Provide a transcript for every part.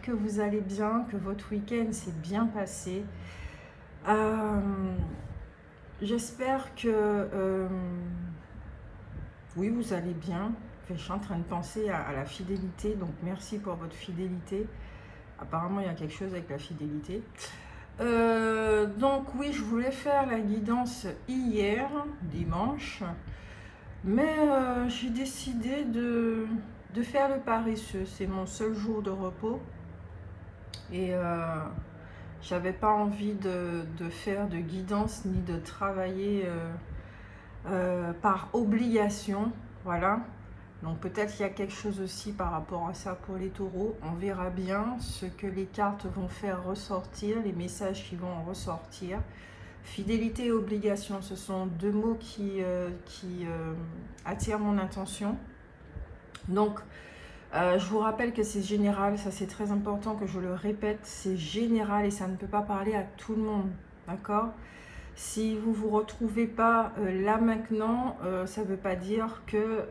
j'espère que vous allez bien, que votre week-end s'est bien passé. J'espère que oui, vous allez bien. Enfin, je suis en train de penser à la fidélité, donc merci pour votre fidélité. Apparemment, il y a quelque chose avec la fidélité. Donc oui, je voulais faire la guidance hier, dimanche, mais j'ai décidé de faire le paresseux. C'est mon seul jour de repos et j'avais pas envie de faire de guidance ni de travailler par obligation. Voilà. Donc peut-être qu'il y a quelque chose aussi par rapport à ça pour les taureaux. On verra bien ce que les cartes vont faire ressortir, les messages qui vont en ressortir. Fidélité et obligation, ce sont deux mots qui attirent mon attention. Donc, je vous rappelle que c'est général, ça c'est très important que je le répète, c'est général et ça ne peut pas parler à tout le monde, d'accord? Si vous ne vous retrouvez pas là maintenant, ça ne veut pas dire que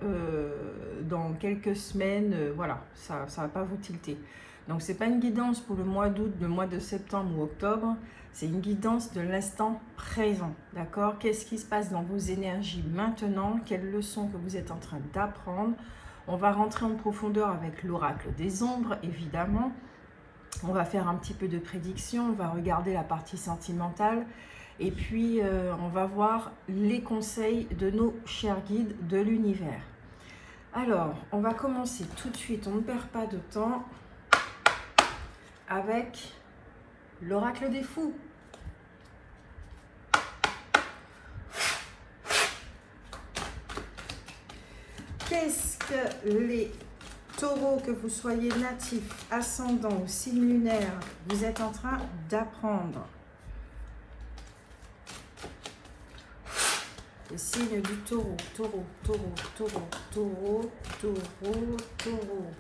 dans quelques semaines, voilà, ça ne va pas vous tilter. Donc, ce n'est pas une guidance pour le mois d'août, le mois de septembre ou octobre, c'est une guidance de l'instant présent, d'accord? Qu'est-ce qui se passe dans vos énergies maintenant? Quelles leçons que vous êtes en train d'apprendre? On va rentrer en profondeur avec l'oracle des ombres, évidemment. On va faire un petit peu de prédiction, on va regarder la partie sentimentale. Et puis, on va voir les conseils de nos chers guides de l'univers. Alors, on va commencer tout de suite, on ne perd pas de temps, avec l'oracle des fous. Qu'est-ce que les taureaux, que vous soyez natifs, ascendants ou signe lunaire, vous êtes en train d'apprendre? Le signe du taureau, taureau, taureau, taureau, taureau, taureau, taureau.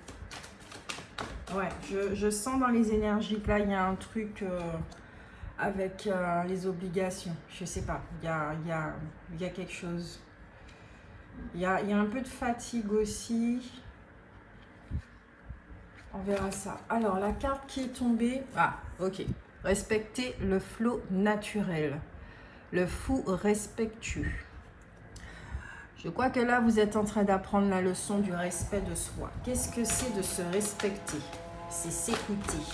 Ouais, je sens dans les énergies que là, il y a un truc avec les obligations. Je sais pas, il y a quelque chose. Il y a un peu de fatigue aussi. On verra ça. Alors, la carte qui est tombée... Ah, ok. Respecter le flot naturel. Le fou respectueux. Je crois que là, vous êtes en train d'apprendre la leçon du respect de soi. Qu'est-ce que c'est de se respecter? C'est s'écouter.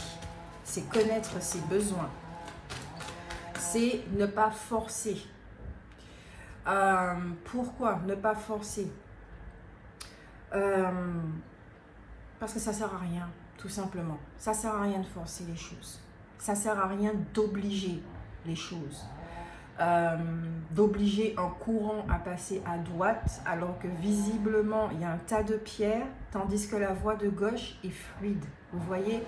C'est connaître ses besoins. C'est ne pas forcer. Pourquoi ne pas forcer? Parce que ça ne sert à rien, tout simplement. Ça ne sert à rien de forcer les choses. Ça ne sert à rien d'obliger les choses. D'obliger un courant à passer à droite alors que visiblement il y a un tas de pierres tandis que la voie de gauche est fluide. Vous voyez,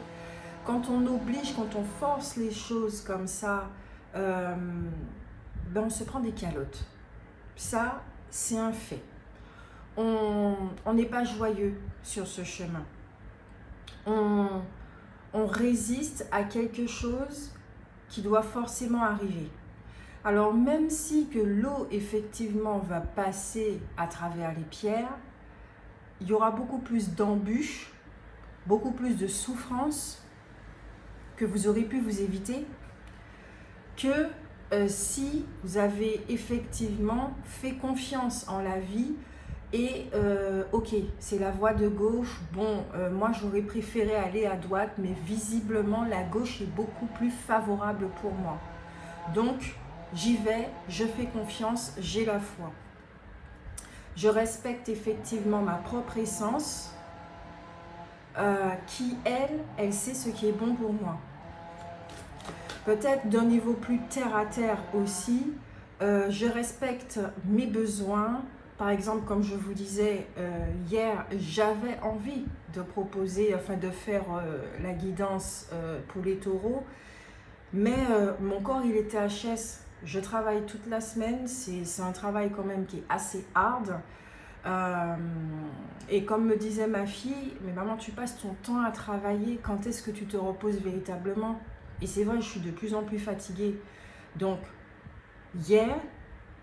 quand on oblige, quand on force les choses comme ça, on se prend des calottes. Ça, c'est un fait. On n'est pas joyeux sur ce chemin. On résiste à quelque chose qui doit forcément arriver. Alors, même si que l'eau, effectivement, va passer à travers les pierres, il y aura beaucoup plus d'embûches, beaucoup plus de souffrances que vous aurez pu vous éviter que si vous avez effectivement fait confiance en la vie et ok, c'est la voie de gauche, bon, moi j'aurais préféré aller à droite, mais visiblement la gauche est beaucoup plus favorable pour moi. Donc, j'y vais, je fais confiance, j'ai la foi. Je respecte effectivement ma propre essence, qui, elle sait ce qui est bon pour moi. Peut-être d'un niveau plus terre à terre aussi, je respecte mes besoins. Par exemple, comme je vous disais hier, j'avais envie de proposer, enfin de faire la guidance pour les taureaux, mais mon corps, il était HS. Je travaille toute la semaine, c'est un travail quand même qui est assez hard. Et comme me disait ma fille, mais maman, tu passes ton temps à travailler, quand est-ce que tu te reposes véritablement? Et c'est vrai, je suis de plus en plus fatiguée. Donc, hier,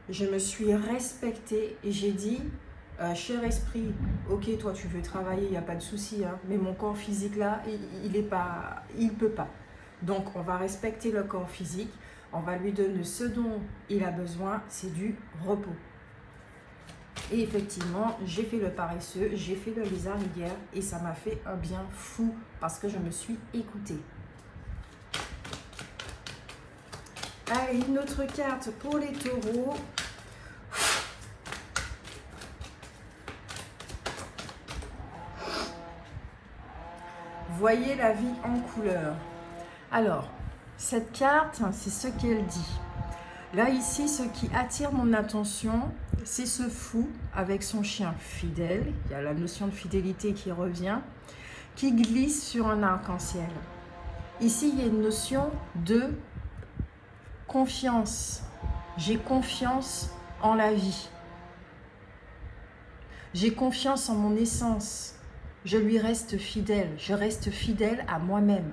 je me suis respectée et j'ai dit, cher esprit, ok, toi tu veux travailler, il n'y a pas de souci, hein, mais mon corps physique là, il peut pas. Donc on va respecter le corps physique, on va lui donner ce dont il a besoin, c'est du repos. Et effectivement, j'ai fait le paresseux, j'ai fait le lézard hier et ça m'a fait un bien fou parce que je me suis écoutée. Allez, une autre carte pour les taureaux. Voyez la vie en couleur. Alors, cette carte, c'est ce qu'elle dit. Là, ici, ce qui attire mon attention, c'est ce fou avec son chien fidèle. Il y a la notion de fidélité qui revient, qui glisse sur un arc-en-ciel. Ici, il y a une notion de confiance. J'ai confiance en la vie. J'ai confiance en mon essence. Je lui reste fidèle. Je reste fidèle à moi-même.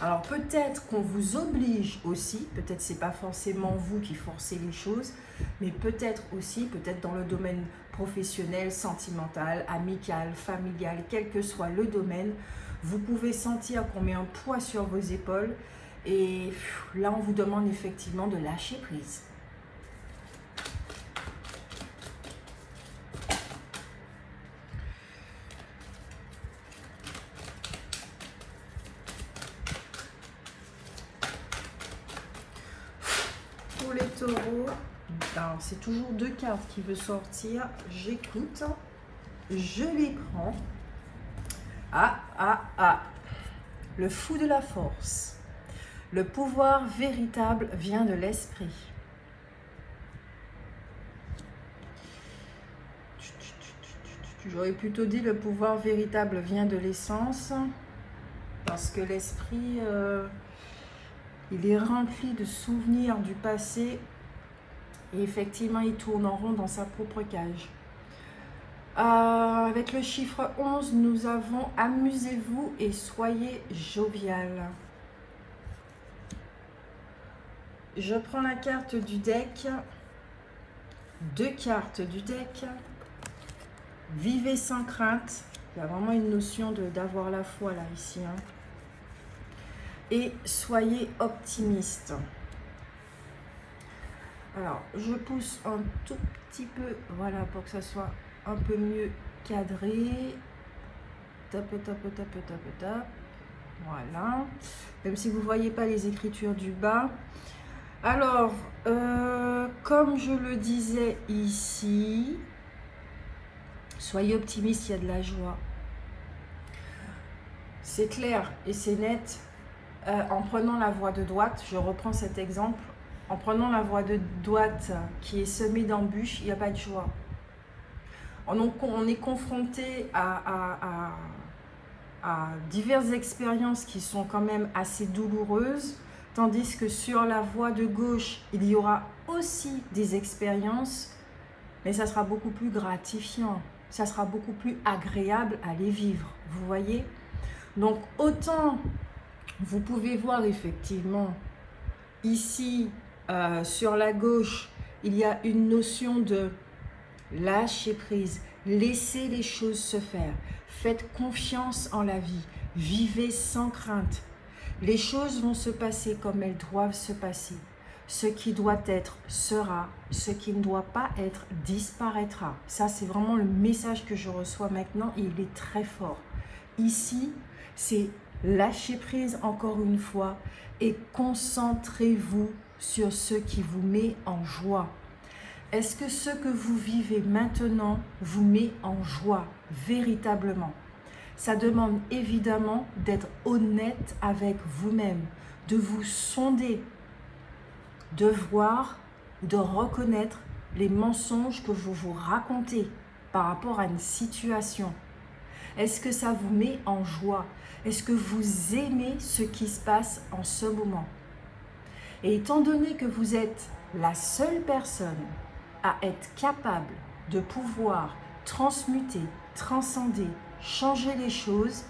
Alors peut-être qu'on vous oblige aussi, peut-être c'est pas forcément vous qui forcez les choses, mais peut-être aussi, peut-être dans le domaine professionnel, sentimental, amical, familial, quel que soit le domaine, vous pouvez sentir qu'on met un poids sur vos épaules et là on vous demande effectivement de lâcher prise. Pour les taureaux, alors c'est toujours deux cartes qui veulent sortir. J'écoute, je les prends. Le fou de la force. Le pouvoir véritable vient de l'esprit. J'aurais plutôt dit le pouvoir véritable vient de l'essence, parce que l'esprit, il est rempli de souvenirs du passé et effectivement, il tourne en rond dans sa propre cage. Avec le chiffre 11, nous avons « Amusez-vous et soyez jovial ». Je prends la carte du deck, deux cartes du deck. Vivez sans crainte. Il y a vraiment une notion d'avoir la foi là, ici. Hein. Et soyez optimiste. Alors, je pousse un tout petit peu, voilà, pour que ça soit un peu mieux cadré. Tape, tape, tape, tape, tape. Voilà. Même si vous ne voyez pas les écritures du bas. Alors, comme je le disais ici, soyez optimiste, il y a de la joie. C'est clair et c'est net. En prenant la voie de droite, je reprends cet exemple, en prenant la voie de droite qui est semée d'embûches, il n'y a pas de joie. On est confronté à diverses expériences qui sont quand même assez douloureuses, tandis que sur la voie de gauche, il y aura aussi des expériences, mais ça sera beaucoup plus gratifiant, ça sera beaucoup plus agréable à les vivre, vous voyez? Donc autant vous pouvez voir effectivement ici sur la gauche, il y a une notion de lâcher prise, laissez les choses se faire, faites confiance en la vie, vivez sans crainte. Les choses vont se passer comme elles doivent se passer. Ce qui doit être sera, ce qui ne doit pas être disparaîtra. Ça, c'est vraiment le message que je reçois maintenant et il est très fort. Ici, c'est lâcher prise encore une fois et concentrez-vous sur ce qui vous met en joie. Est-ce que ce que vous vivez maintenant vous met en joie véritablement? Ça demande évidemment d'être honnête avec vous-même, de vous sonder, de voir, de reconnaître les mensonges que vous vous racontez par rapport à une situation. Est-ce que ça vous met en joie? Est-ce que vous aimez ce qui se passe en ce moment? Et étant donné que vous êtes la seule personne à être capable de pouvoir transmuter, transcender, changer les choses,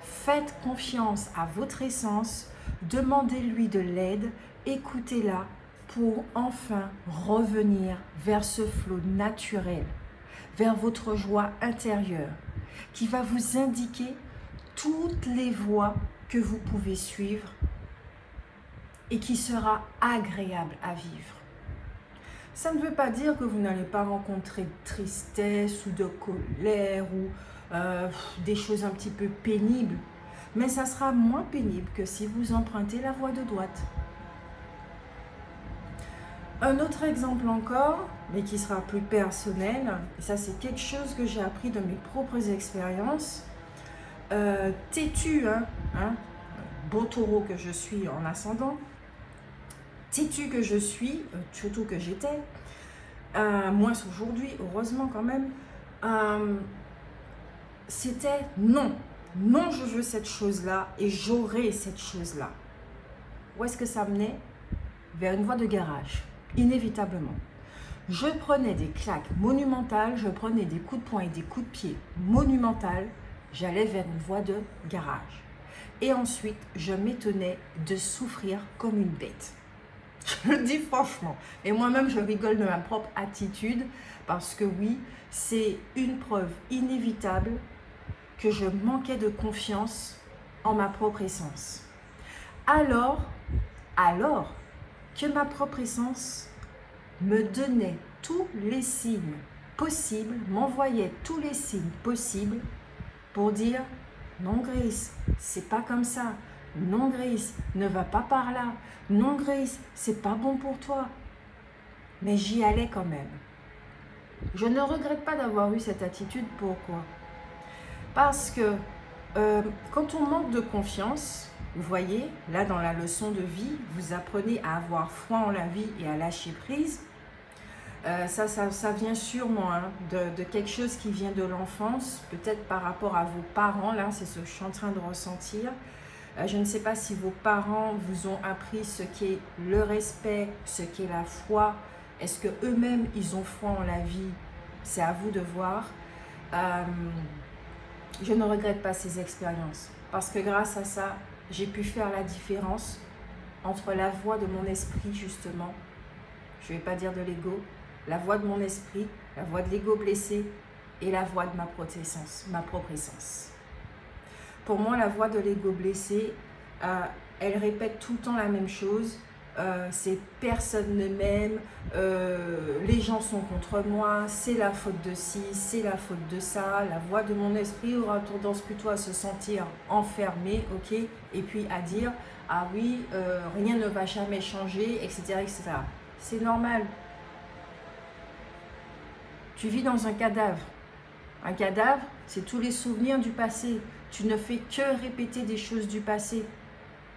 faites confiance à votre essence, demandez-lui de l'aide, écoutez-la, pour enfin revenir vers ce flot naturel, vers votre joie intérieure, qui va vous indiquer toutes les voies que vous pouvez suivre et qui sera agréable à vivre. Ça ne veut pas dire que vous n'allez pas rencontrer de tristesse ou de colère ou des choses un petit peu pénibles, mais ça sera moins pénible que si vous empruntez la voie de droite. Un autre exemple encore, mais qui sera plus personnel, et ça c'est quelque chose que j'ai appris de mes propres expériences, têtu, beau taureau que je suis en ascendant, têtu que je suis, surtout que j'étais, moins aujourd'hui, heureusement quand même, c'était non, non je veux cette chose-là et j'aurai cette chose-là. Où est-ce que ça menait? Vers une voie de garage, inévitablement. Je prenais des claques monumentales, je prenais des coups de poing et des coups de pied monumentales, j'allais vers une voie de garage. Et ensuite, je m'étonnais de souffrir comme une bête. Je le dis franchement. Et moi-même, je rigole de ma propre attitude parce que oui, c'est une preuve inévitable que je manquais de confiance en ma propre essence. Alors que ma propre essence me donnait tous les signes possibles, m'envoyait tous les signes possibles pour dire non Grace, c'est pas comme ça. Non Grace, ne va pas par là. Non Grace, c'est pas bon pour toi. Mais j'y allais quand même. Je ne regrette pas d'avoir eu cette attitude. Pourquoi? Parce que quand on manque de confiance, vous voyez, là dans la leçon de vie, vous apprenez à avoir foi en la vie et à lâcher prise. Ça vient sûrement de quelque chose qui vient de l'enfance, peut-être par rapport à vos parents, là c'est ce que je suis en train de ressentir. Je ne sais pas si vos parents vous ont appris ce qu'est le respect, ce qu'est la foi. Est-ce qu'eux-mêmes, ils ont foi en la vie? C'est à vous de voir. Je ne regrette pas ces expériences parce que grâce à ça, j'ai pu faire la différence entre la voix de mon esprit, justement, je ne vais pas dire de l'ego, la voix de mon esprit, la voix de l'ego blessé et la voix de ma propre essence. Pour moi, la voix de l'ego blessé, elle répète tout le temps la même chose. C'est personne ne m'aime, les gens sont contre moi, c'est la faute de ci, c'est la faute de ça. La voix de mon esprit aura tendance plutôt à se sentir enfermée, ok, et puis à dire ah oui, rien ne va jamais changer, etc., etc. C'est normal. Tu vis dans un cadavre. Un cadavre, c'est tous les souvenirs du passé. Tu ne fais que répéter des choses du passé.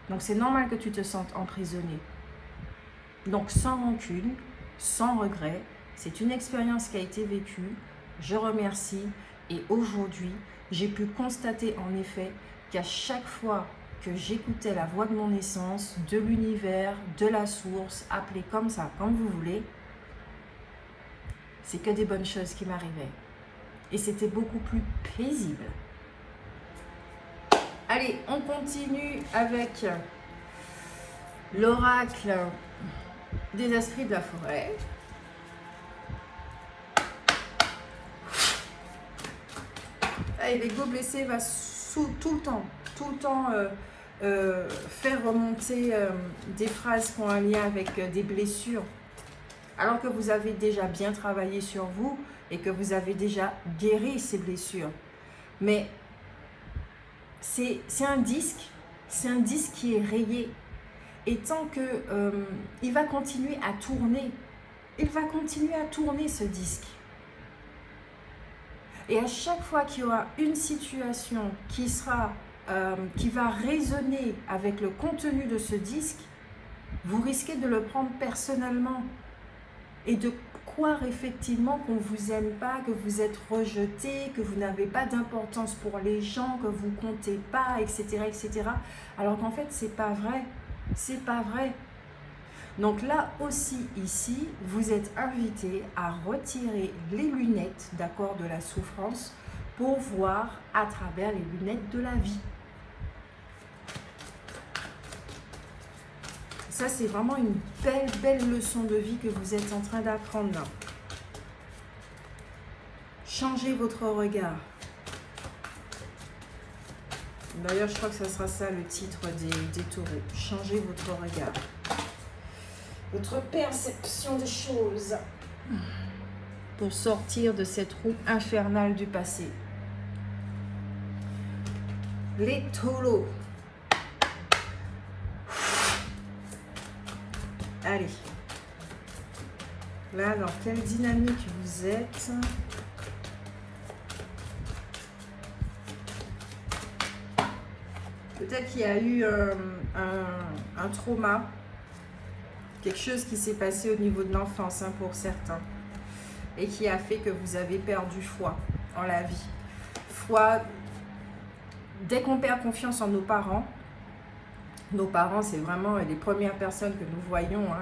Donc c'est normal que tu te sentes emprisonné. Donc sans rancune, sans regret, c'est une expérience qui a été vécue. Je remercie et aujourd'hui, j'ai pu constater en effet qu'à chaque fois que j'écoutais la voix de mon essence, de l'univers, de la source, appelez comme ça, comme vous voulez, c'est que des bonnes choses qui m'arrivaient. Et c'était beaucoup plus paisible. Allez, on continue avec l'oracle des esprits de la forêt. Et l'ego blessé va tout le temps faire remonter des phrases qui ont un lien avec des blessures. Alors que vous avez déjà bien travaillé sur vous et que vous avez déjà guéri ces blessures. Mais c'est un disque qui est rayé. Et tant que il va continuer à tourner, ce disque. Et à chaque fois qu'il y aura une situation qui va résonner avec le contenu de ce disque, vous risquez de le prendre personnellement et de croire effectivement qu'on ne vous aime pas, que vous êtes rejeté, que vous n'avez pas d'importance pour les gens, que vous ne comptez pas, etc., etc. Alors qu'en fait, c'est pas vrai. C'est pas vrai. Donc là aussi, ici, vous êtes invité à retirer les lunettes, d'accord, de la souffrance pour voir à travers les lunettes de la vie. Ça, c'est vraiment une belle leçon de vie que vous êtes en train d'apprendre là. Changez votre regard. D'ailleurs, je crois que ça sera ça le titre des taureaux. Changez votre regard. Votre perception des choses. Pour sortir de cette roue infernale du passé. Les taureaux. Allez. Là, dans quelle dynamique vous êtes? Peut-être qu'il y a eu un trauma, quelque chose qui s'est passé au niveau de l'enfance hein, pour certains, et qui a fait que vous avez perdu foi en la vie. Foi, dès qu'on perd confiance en nos parents, c'est vraiment les premières personnes que nous voyons hein,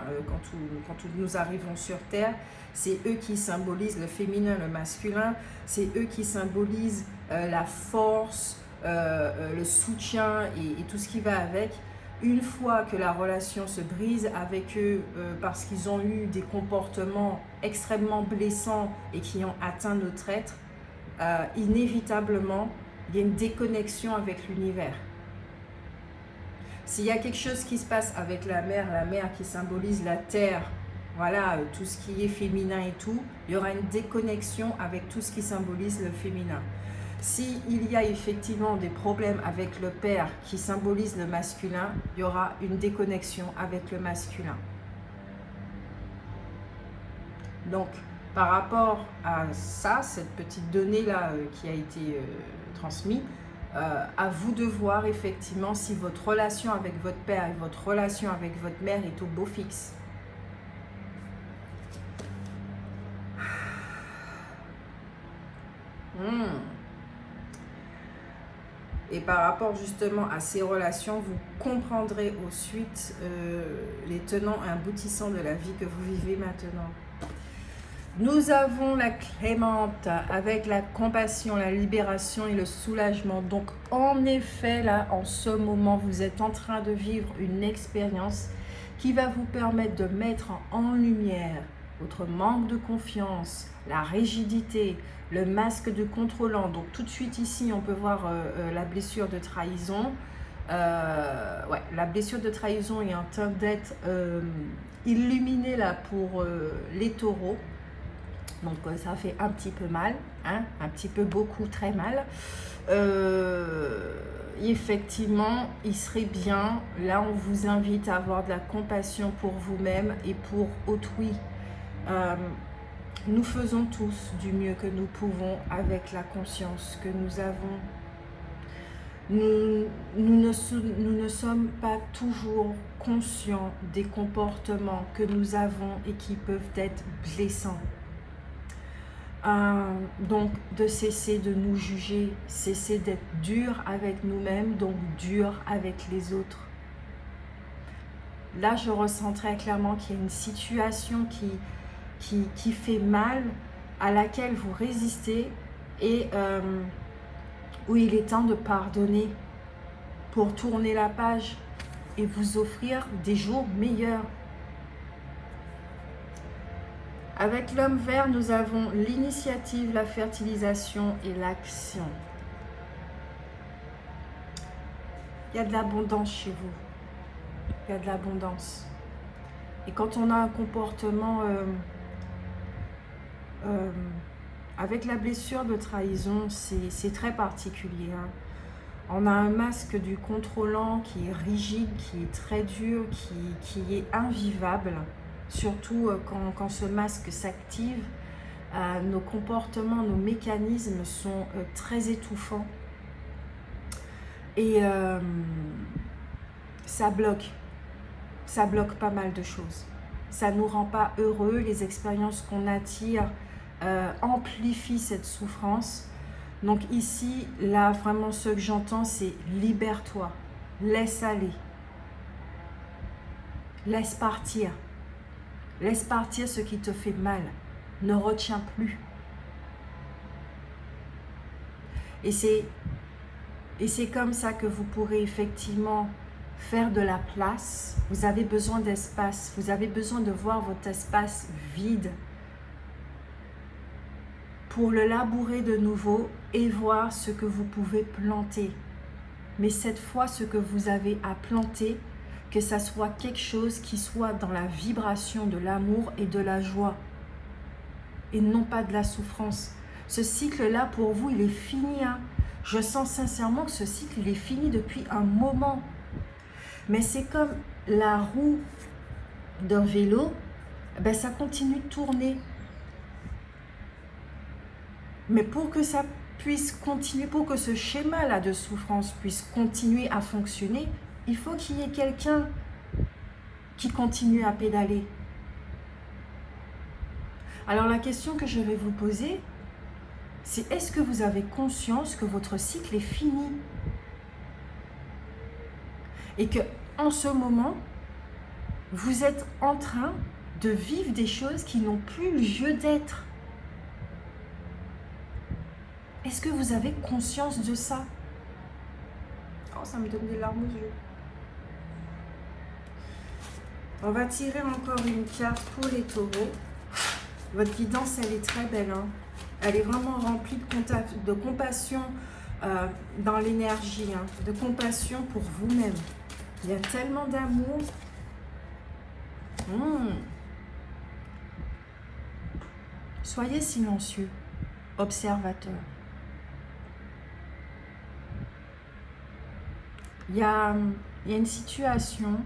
quand nous arrivons sur Terre. C'est eux qui symbolisent le féminin, le masculin, c'est eux qui symbolisent la force, le soutien et tout ce qui va avec. Une fois que la relation se brise avec eux parce qu'ils ont eu des comportements extrêmement blessants et qui ont atteint notre être, inévitablement, il y a une déconnexion avec l'univers. S'il y a quelque chose qui se passe avec la mer qui symbolise la terre, voilà, tout ce qui est féminin et tout, il y aura une déconnexion avec tout ce qui symbolise le féminin. S'il y a effectivement des problèmes avec le père qui symbolise le masculin, il y aura une déconnexion avec le masculin. Donc, par rapport à ça, cette petite donnée-là qui a été transmise, à vous de voir effectivement si votre relation avec votre père et votre relation avec votre mère est au beau fixe. Et par rapport justement à ces relations, vous comprendrez ensuite les tenants et aboutissants de la vie que vous vivez maintenant. Nous avons la clémente avec la compassion, la libération et le soulagement. Donc en effet, là, en ce moment, vous êtes en train de vivre une expérience qui va vous permettre de mettre en lumière votre manque de confiance, la rigidité, le masque de contrôlant. Donc tout de suite ici, on peut voir la blessure de trahison. Ouais, la blessure de trahison est en train d'être illuminée là pour les taureaux. Donc ça fait un petit peu mal, hein, un petit peu beaucoup, très mal. Effectivement, il serait bien, là on vous invite à avoir de la compassion pour vous-même et pour autrui. Nous faisons tous du mieux que nous pouvons avec la conscience que nous avons. Nous ne sommes pas toujours conscients des comportements que nous avons et qui peuvent être blessants. Donc de cesser de nous juger, cesser d'être dur avec nous-mêmes, donc dur avec les autres. Là, je ressens très clairement qu'il y a une situation qui fait mal, à laquelle vous résistez et où il est temps de pardonner pour tourner la page et vous offrir des jours meilleurs. Avec l'homme vert, nous avons l'initiative, la fertilisation et l'action. Il y a de l'abondance chez vous. Il y a de l'abondance. Et quand on a un comportement avec la blessure de trahison, c'est très particulier. Hein. On a un masque du contrôlant qui est rigide, qui est très dur, qui est invivable. Surtout quand ce masque s'active, nos comportements, nos mécanismes sont très étouffants. Et ça bloque pas mal de choses. Ça ne nous rend pas heureux, les expériences qu'on attire amplifient cette souffrance. Donc ici, là, vraiment ce que j'entends, c'est libère-toi, laisse aller, laisse partir. Laisse partir ce qui te fait mal. Ne retiens plus. Et c'est comme ça que vous pourrez effectivement faire de la place. Vous avez besoin d'espace. Vous avez besoin de voir votre espace vide pour le labourer de nouveau et voir ce que vous pouvez planter. Mais cette fois, ce que vous avez à planter, que ça soit quelque chose qui soit dans la vibration de l'amour et de la joie et non pas de la souffrance. Ce cycle-là, pour vous, il est fini. Hein. Je sens sincèrement que ce cycle, il est fini depuis un moment. Mais c'est comme la roue d'un vélo, ben ça continue de tourner. Mais pour que ça puisse continuer, pour que ce schéma-là de souffrance puisse continuer à fonctionner, il faut qu'il y ait quelqu'un qui continue à pédaler. Alors la question que je vais vous poser, c'est est-ce que vous avez conscience que votre cycle est fini? Et que en ce moment, vous êtes en train de vivre des choses qui n'ont plus lieu d'être. Est-ce que vous avez conscience de ça? Oh, ça me donne des larmes aux yeux. On va tirer encore une carte pour les taureaux. Votre guidance, elle est très belle. Hein? Elle est vraiment remplie de compassion dans l'énergie, hein? De compassion pour vous-même. Il y a tellement d'amour. Soyez silencieux, observateur. Il y a une situation,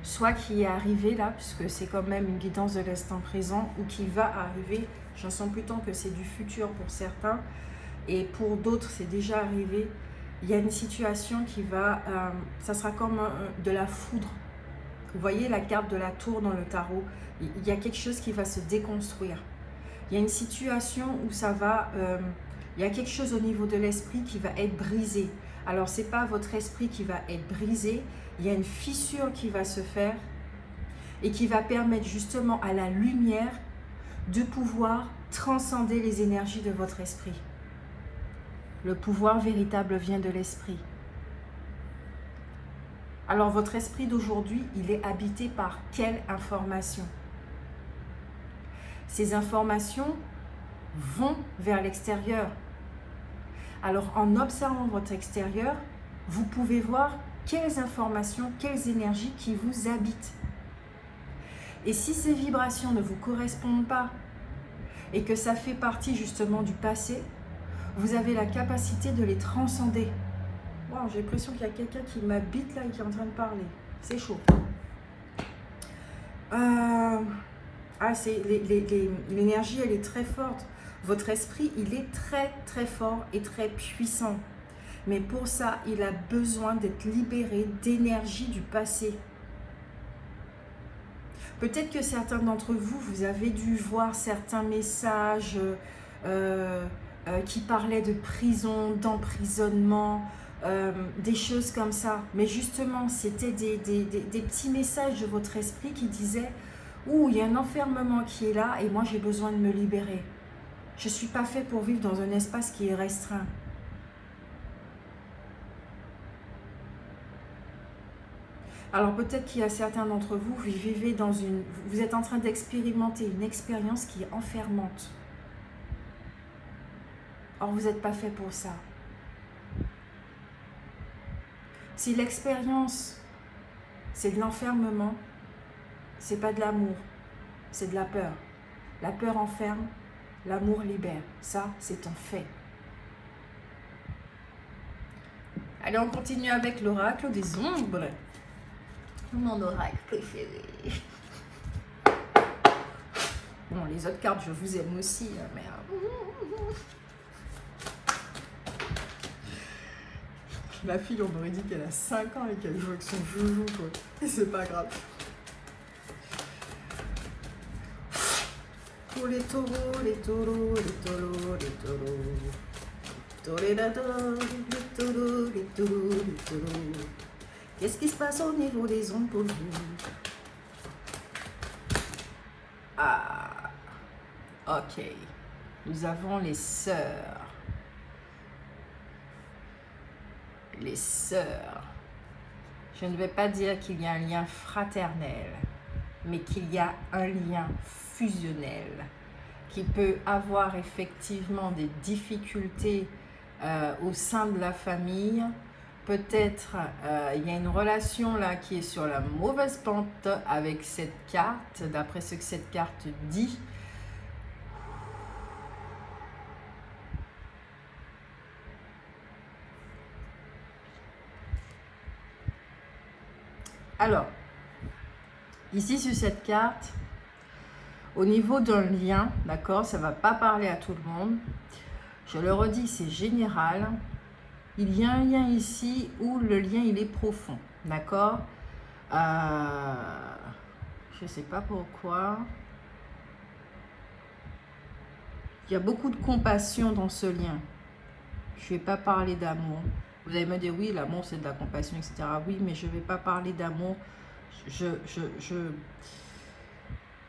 soit qui est arrivée là, puisque c'est quand même une guidance de l'instant présent, ou qui va arriver. J'en sens plutôt que c'est du futur pour certains, et pour d'autres, c'est déjà arrivé. Il y a une situation qui va, ça sera comme de la foudre. Vous voyez la carte de la tour dans le tarot. Il y a quelque chose qui va se déconstruire. Il y a une situation où ça va, il y a quelque chose au niveau de l'esprit qui va être brisé. Alors, ce n'est pas votre esprit qui va être brisé, il y a une fissure qui va se faire et qui va permettre justement à la lumière de pouvoir transcender les énergies de votre esprit. Le pouvoir véritable vient de l'esprit. Alors, votre esprit d'aujourd'hui, il est habité par quelle information? Ces informations vont vers l'extérieur. Alors, en observant votre extérieur, vous pouvez voir quelles informations, quelles énergies qui vous habitent. Et si ces vibrations ne vous correspondent pas et que ça fait partie justement du passé, vous avez la capacité de les transcender. Wow, j'ai l'impression qu'il y a quelqu'un qui m'habite là et qui est en train de parler. C'est chaud. L'énergie, elle est très forte. Votre esprit, il est très très fort et très puissant. Mais pour ça, il a besoin d'être libéré d'énergie du passé. Peut-être que certains d'entre vous, vous avez dû voir certains messages qui parlaient de prison, d'emprisonnement, des choses comme ça. Mais justement, c'était des petits messages de votre esprit qui disaient « Ouh, il y a un enfermement qui est là et moi j'ai besoin de me libérer. Je ne suis pas fait pour vivre dans un espace qui est restreint. » Alors peut-être qu'il y a certains d'entre vous, vous vivez dans vous êtes en train d'expérimenter une expérience qui est enfermante. Or, vous n'êtes pas fait pour ça. Si l'expérience, c'est de l'enfermement, c'est pas de l'amour, c'est de la peur. La peur enferme, l'amour libère. Ça, c'est un fait. Allez, on continue avec l'oracle des ombres. Mon oracle préféré. Bon, les autres cartes, je vous aime aussi, mais... La fille, on aurait dit qu'elle a 5 ans et qu'elle joue avec son joujou, quoi. Et c'est pas grave. Pour les taureaux, les taureaux, les taureaux, les taureaux. Torédador, les taureaux, les taureaux, les taureaux. Qu'est-ce qui se passe au niveau des ondes pour vous? Ah, ok. Nous avons les sœurs. Les sœurs. Je ne vais pas dire qu'il y a un lien fraternel, mais qu'il y a un lien fusionnel qui peut avoir effectivement des difficultés au sein de la famille. Peut-être il y a une relation là qui est sur la mauvaise pente avec cette carte, d'après ce que cette carte dit. Alors, ici sur cette carte, au niveau d'un lien, d'accord, ça ne va pas parler à tout le monde. Je le redis, c'est général. Il y a un lien ici où le lien, il est profond, d'accord. Je ne sais pas pourquoi. Il y a beaucoup de compassion dans ce lien. Je ne vais pas parler d'amour. Vous allez me dire, oui, l'amour, c'est de la compassion, etc. Oui, mais je ne vais pas parler d'amour.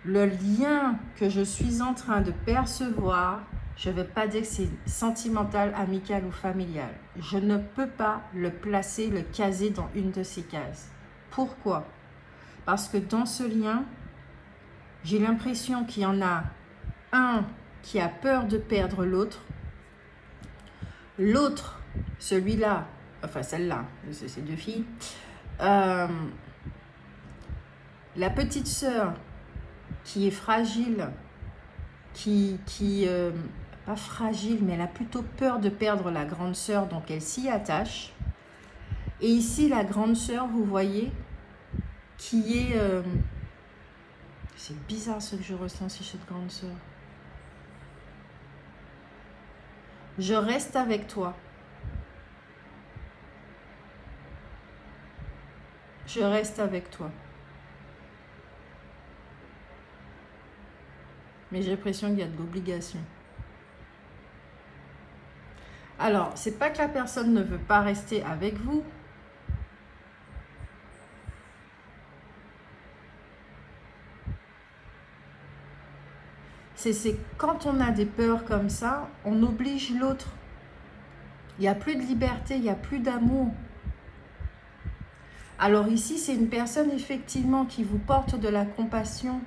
Le lien que je suis en train de percevoir, je ne vais pas dire que c'est sentimental, amical ou familial. Je ne peux pas le placer, le caser dans une de ces cases. Pourquoi? Parce que dans ce lien, j'ai l'impression qu'il y en a un qui a peur de perdre l'autre. L'autre, celui-là, enfin celle-là, c'est deux filles, la petite sœur qui est fragile, pas fragile, mais elle a plutôt peur de perdre la grande sœur, donc elle s'y attache. Et ici, la grande sœur, vous voyez, qui est... c'est bizarre ce que je ressens chez cette grande sœur. Je reste avec toi. Je reste avec toi. Mais j'ai l'impression qu'il y a de l'obligation. Alors, c'est pas que la personne ne veut pas rester avec vous. C'est quand on a des peurs comme ça, on oblige l'autre. Il n'y a plus de liberté, il n'y a plus d'amour. Alors ici, c'est une personne effectivement qui vous porte de la compassion.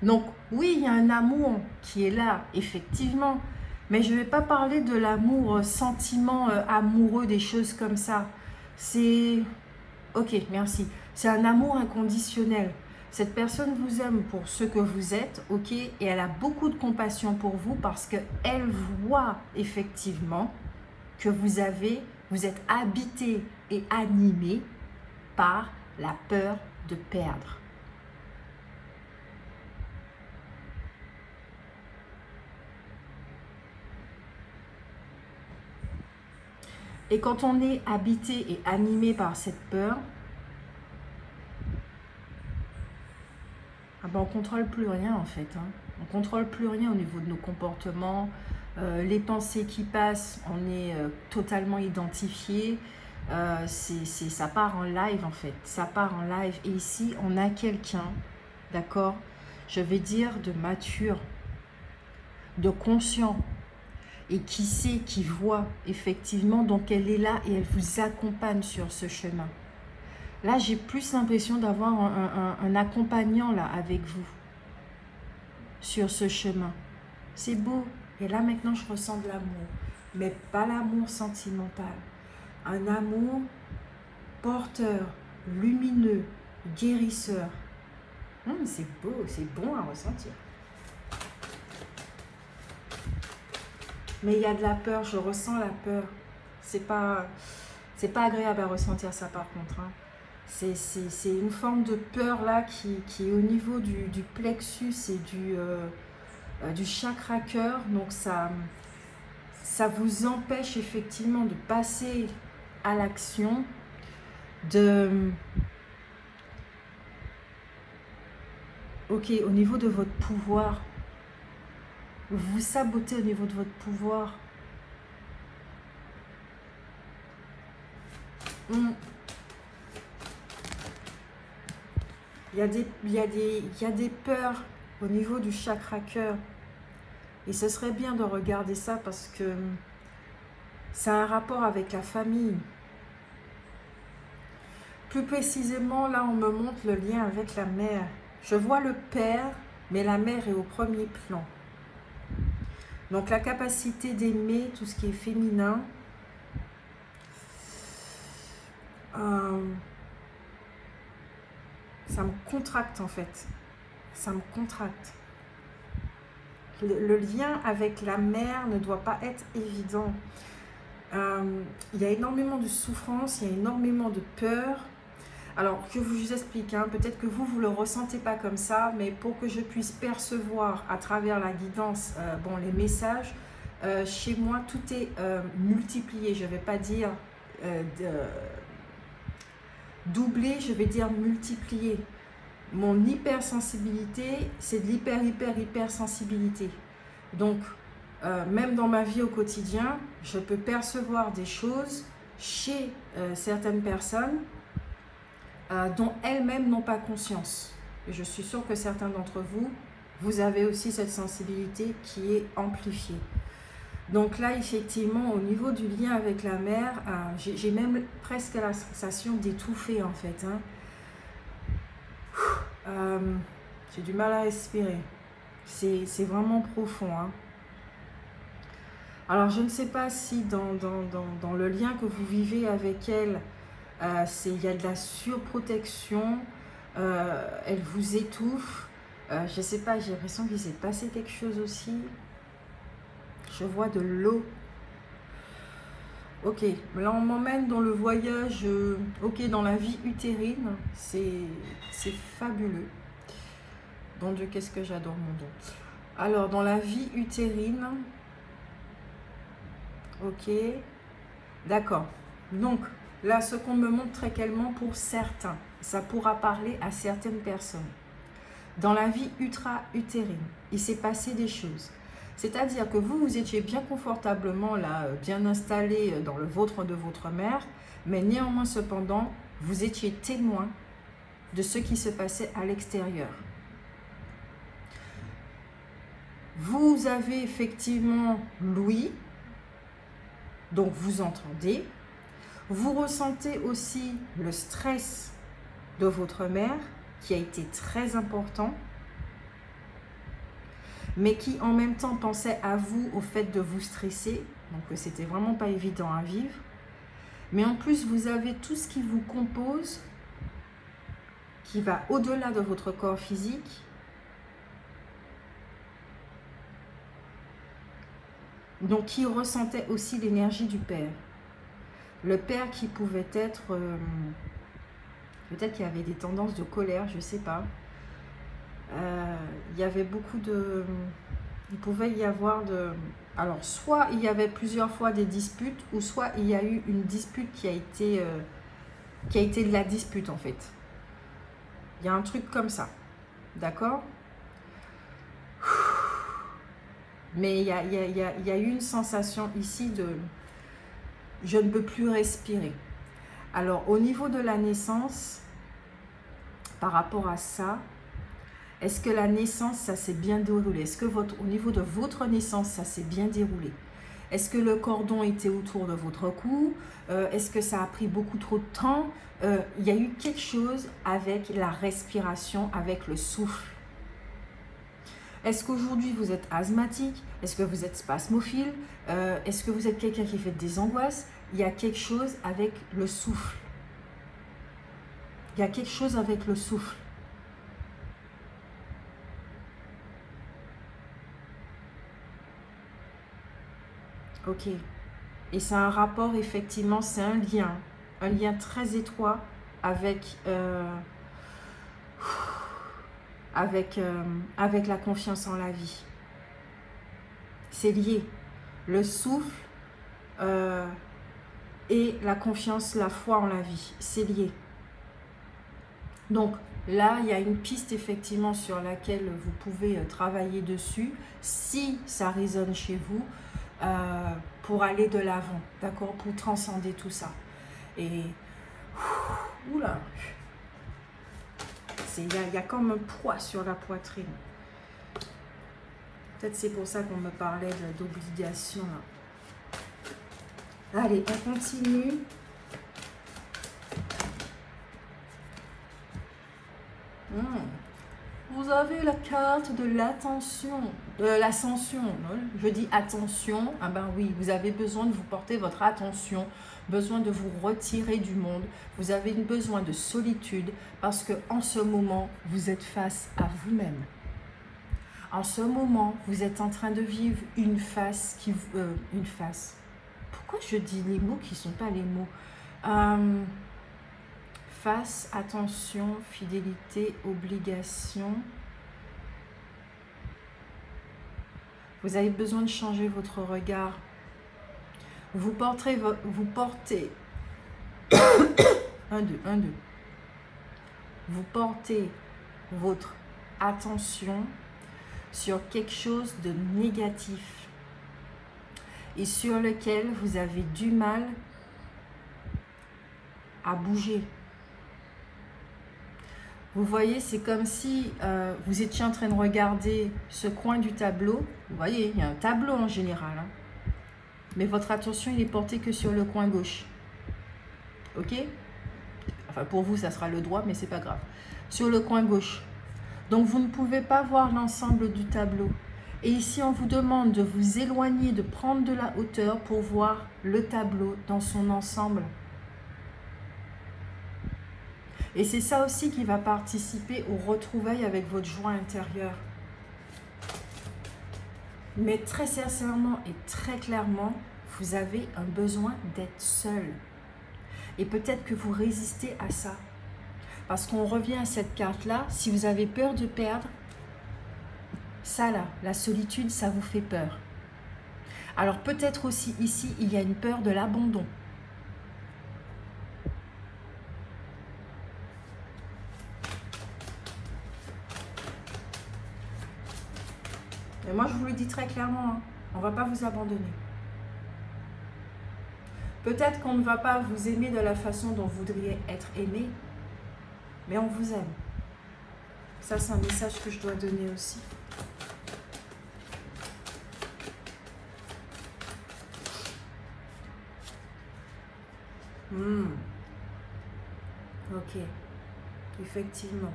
Donc oui, il y a un amour qui est là, effectivement. Mais je ne vais pas parler de l'amour, sentiment amoureux, des choses comme ça. C'est... Ok, merci. C'est un amour inconditionnel. Cette personne vous aime pour ce que vous êtes, ok, et elle a beaucoup de compassion pour vous parce qu'elle voit effectivement que vous êtes habité et animé par la peur de perdre. Et quand on est habité et animé par cette peur, ah ben on ne contrôle plus rien en fait. On ne contrôle plus rien au niveau de nos comportements. Les pensées qui passent, on est totalement identifié. Ça part en live en fait. Ça part en live. Et ici, on a quelqu'un, d'accord, je vais dire de mature, de conscient, et qui sait, qui voit effectivement. Donc elle est là et elle vous accompagne sur ce chemin. Là, j'ai plus l'impression d'avoir un accompagnant là avec vous sur ce chemin. C'est beau. Et là, maintenant, je ressens de l'amour. Mais pas l'amour sentimental. Un amour porteur, lumineux, guérisseur. C'est beau, c'est bon à ressentir. Mais il y a de la peur, je ressens la peur. C'est pas agréable à ressentir ça par contre. C'est une forme de peur là qui est au niveau du plexus et du chakra cœur. Donc ça vous empêche effectivement de passer à l'action, ok, au niveau de votre pouvoir. Vous vous sabotez au niveau de votre pouvoir. Il y a des peurs au niveau du chakra cœur. Et ce serait bien de regarder ça parce que ça a un rapport avec la famille. Plus précisément, là, on me montre le lien avec la mère. Je vois le père, mais la mère est au premier plan. Donc, la capacité d'aimer tout ce qui est féminin. Ça me contracte, en fait. Ça me contracte. Le lien avec la mère ne doit pas être évident. Il y a énormément de souffrance, il y a énormément de peur. Alors, je vous explique, hein, peut-être que vous ne le ressentez pas comme ça, mais pour que je puisse percevoir à travers la guidance, bon, les messages, chez moi, tout est multiplié. Je ne vais pas dire doublé, je vais dire multiplié. Mon hypersensibilité, c'est de hypersensibilité. Donc, même dans ma vie au quotidien, je peux percevoir des choses chez certaines personnes dont elles-mêmes n'ont pas conscience. Et je suis sûre que certains d'entre vous, vous avez aussi cette sensibilité qui est amplifiée. Donc là, effectivement, au niveau du lien avec la mère, j'ai même presque la sensation d'étouffer en fait. J'ai du mal à respirer. C'est vraiment profond. Hein. Alors, je ne sais pas si dans le lien que vous vivez avec elle, il y a de la surprotection, elle vous étouffe. Je ne sais pas, j'ai l'impression qu'il s'est passé quelque chose aussi. Je vois de l'eau. Ok, là on m'emmène dans le voyage, ok, dans la vie utérine, c'est fabuleux. Bon Dieu, qu'est-ce que j'adore mon don. Alors, dans la vie utérine, ok, d'accord. Donc, là, ce qu'on me montre très clairement pour certains, ça pourra parler à certaines personnes. Dans la vie utérine, il s'est passé des choses. C'est-à-dire que vous étiez bien confortablement là, bien installé dans le vôtre de votre mère, mais néanmoins, cependant, vous étiez témoin de ce qui se passait à l'extérieur. Vous avez effectivement l'ouïe, donc vous entendez. Vous ressentez aussi le stress de votre mère, qui a été très important, mais qui en même temps pensait à vous, au fait de vous stresser, donc c'était vraiment pas évident à vivre. Mais en plus, vous avez tout ce qui vous compose, qui va au-delà de votre corps physique. Donc, qui ressentait aussi l'énergie du père. Le père qui pouvait être, peut-être qu'il y avait des tendances de colère, je ne sais pas. Il y avait beaucoup de... Il pouvait y avoir de... Alors, soit il y avait plusieurs fois des disputes, ou soit il y a eu une dispute qui a été de la dispute, en fait. Il y a un truc comme ça. D'accord ? Mais il y a eu une sensation ici de... Je ne peux plus respirer. Alors, au niveau de la naissance, par rapport à ça, est-ce que la naissance, ça s'est bien déroulé? Est-ce que au niveau de votre naissance, ça s'est bien déroulé? Est-ce que le cordon était autour de votre cou? Est-ce que ça a pris beaucoup trop de temps? Il y a eu quelque chose avec la respiration, avec le souffle. Est-ce qu'aujourd'hui, vous êtes asthmatique? Est-ce que vous êtes spasmophile? Est-ce que vous êtes quelqu'un qui fait des angoisses? Il y a quelque chose avec le souffle. Il y a quelque chose avec le souffle. Ok. Et c'est un rapport, effectivement, c'est un lien très étroit avec, avec la confiance en la vie. C'est lié. Le souffle et la confiance, la foi en la vie, c'est lié. Donc là, il y a une piste effectivement sur laquelle vous pouvez travailler dessus, si ça résonne chez vous, pour aller de l'avant, d'accord, pour transcender tout ça. Et oula, il y a comme un poids sur la poitrine. Peut-être c'est pour ça qu'on me parlait d'obligation. Allez, on continue. Vous avez la carte de l'attention, de l'ascension. Je dis attention, ah ben oui, vous avez besoin de vous porter votre attention, besoin de vous retirer du monde, vous avez besoin de solitude parce que en ce moment, vous êtes face à vous-même. En ce moment, vous êtes en train de vivre une phase qui... une phase. Pourquoi je dis les mots qui ne sont pas les mots face, attention, fidélité, obligation. Vous avez besoin de changer votre regard. Vous portez... un, deux. Vous portez votre attention sur quelque chose de négatif et sur lequel vous avez du mal à bouger. Vous voyez, c'est comme si vous étiez en train de regarder ce coin du tableau. Vous voyez, il y a un tableau en général, hein, mais votre attention, il est porté que sur le coin gauche. Ok? Enfin, pour vous, ça sera le droit, mais c'est pas grave. Sur le coin gauche. Donc, vous ne pouvez pas voir l'ensemble du tableau. Et ici, on vous demande de vous éloigner, de prendre de la hauteur pour voir le tableau dans son ensemble. Et c'est ça aussi qui va participer au retrouvailles avec votre joie intérieure. Mais très sincèrement et très clairement, vous avez un besoin d'être seul. Et peut-être que vous résistez à ça. Parce qu'on revient à cette carte-là, si vous avez peur de perdre, ça là, la solitude, ça vous fait peur. Alors peut-être aussi ici, il y a une peur de l'abandon. Et moi, je vous le dis très clairement, hein, on ne va pas vous abandonner. Peut-être qu'on ne va pas vous aimer de la façon dont vous voudriez être aimé, mais on vous aime. Ça, c'est un message que je dois donner aussi. Ok, effectivement.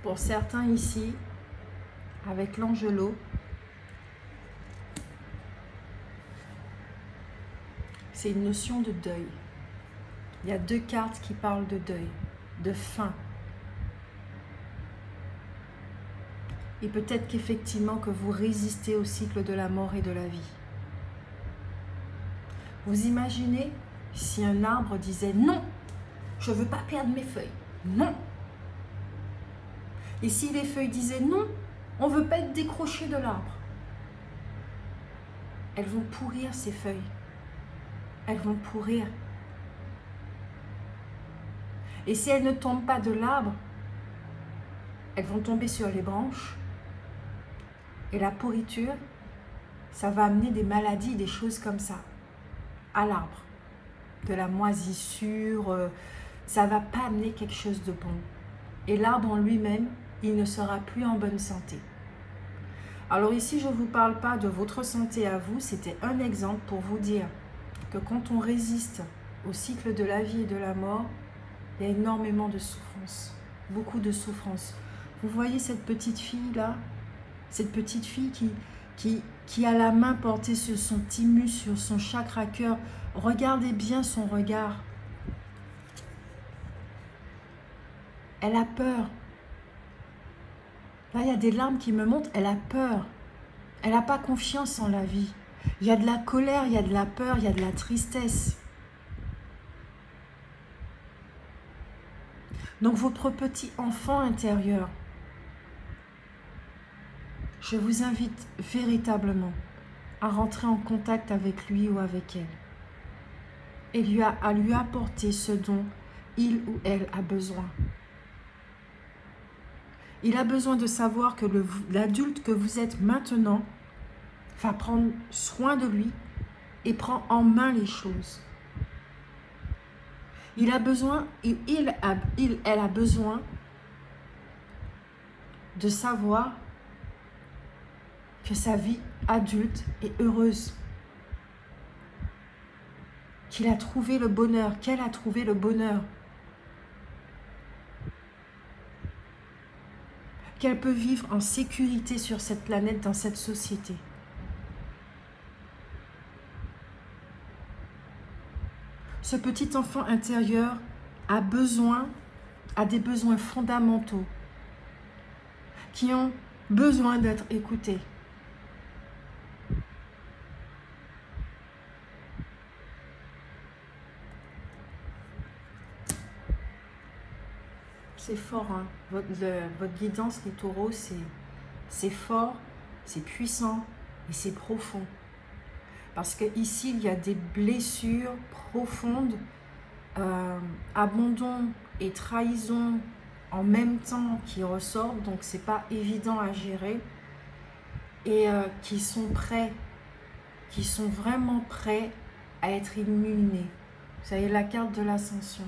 Pour certains ici, avec l'Angelo, c'est une notion de deuil. Il y a deux cartes qui parlent de deuil, de fin. Et peut-être qu'effectivement que vous résistez au cycle de la mort et de la vie. Vous imaginez si un arbre disait non, je ne veux pas perdre mes feuilles, non. Et si les feuilles disaient non, on ne veut pas être décroché de l'arbre. Elles vont pourrir ces feuilles. Elles vont pourrir. Et si elles ne tombent pas de l'arbre, elles vont tomber sur les branches. Et la pourriture, ça va amener des maladies, des choses comme ça, à l'arbre. De la moisissure, ça ne va pas amener quelque chose de bon. Et l'arbre en lui-même, il ne sera plus en bonne santé. Alors ici, je ne vous parle pas de votre santé à vous, c'était un exemple pour vous dire que quand on résiste au cycle de la vie et de la mort, il y a énormément de souffrance, beaucoup de souffrance. Vous voyez cette petite fille-là, cette petite fille qui a la main portée sur son thymus, sur son chakra cœur. Regardez bien son regard. Elle a peur. Là, il y a des larmes qui me montent. Elle a peur. Elle n'a pas confiance en la vie. Il y a de la colère, il y a de la peur, il y a de la tristesse. Donc, votre petit enfant intérieur, je vous invite véritablement à rentrer en contact avec lui ou avec elle et à lui apporter ce dont il ou elle a besoin. Il a besoin de savoir que l'adulte que vous êtes maintenant va prendre soin de lui et prend en main les choses. Il a besoin, elle a besoin de savoir que sa vie adulte est heureuse. qu'il a trouvé le bonheur, qu'elle a trouvé le bonheur, qu'elle peut vivre en sécurité sur cette planète, dans cette société. Ce petit enfant intérieur a des besoins fondamentaux qui ont besoin d'être écoutés. C'est fort, hein. Votre guidance, les taureaux, c'est fort, c'est puissant et c'est profond. Parce qu'ici, il y a des blessures profondes, abandon et trahison en même temps qui ressortent, donc c'est pas évident à gérer, et qui sont prêts, qui sont vraiment prêts à être illuminés. Vous savez, la carte de l'ascension.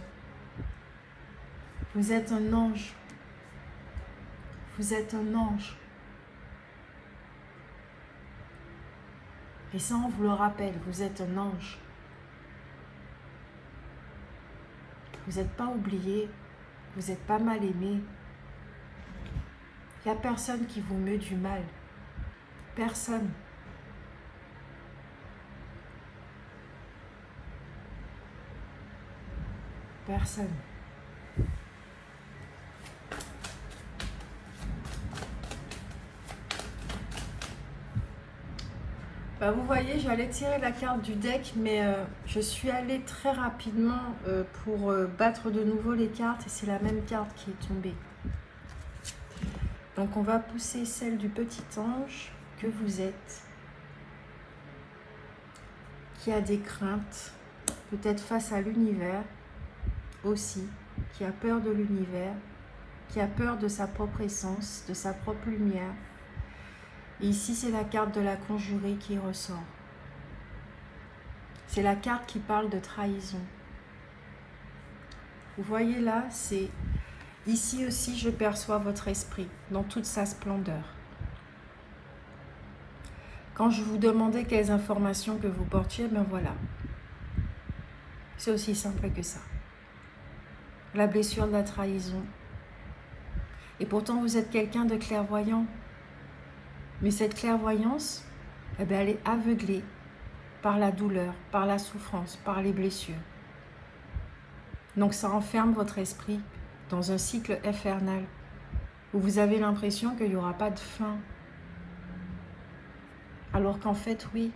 Vous êtes un ange. Vous êtes un ange. Et ça, on vous le rappelle, vous êtes un ange. Vous n'êtes pas oublié, vous n'êtes pas mal aimé. Il n'y a personne qui vous meut du mal. Personne. Personne. Vous voyez, j'allais tirer la carte du deck, mais je suis allée très rapidement pour battre de nouveau les cartes et c'est la même carte qui est tombée. Donc on va pousser celle du petit ange que vous êtes, qui a des craintes, peut-être face à l'univers aussi, qui a peur de l'univers, qui a peur de sa propre essence, de sa propre lumière. Et ici, c'est la carte de la conjurée qui ressort. C'est la carte qui parle de trahison. Vous voyez là, c'est... Ici aussi, je perçois votre esprit dans toute sa splendeur. Quand je vous demandais quelles informations que vous portiez, ben voilà. C'est aussi simple que ça. La blessure de la trahison. Et pourtant, vous êtes quelqu'un de clairvoyant. Mais cette clairvoyance, eh bien, elle est aveuglée par la douleur, par la souffrance, par les blessures. Donc ça enferme votre esprit dans un cycle infernal où vous avez l'impression qu'il n'y aura pas de fin. Alors qu'en fait, oui.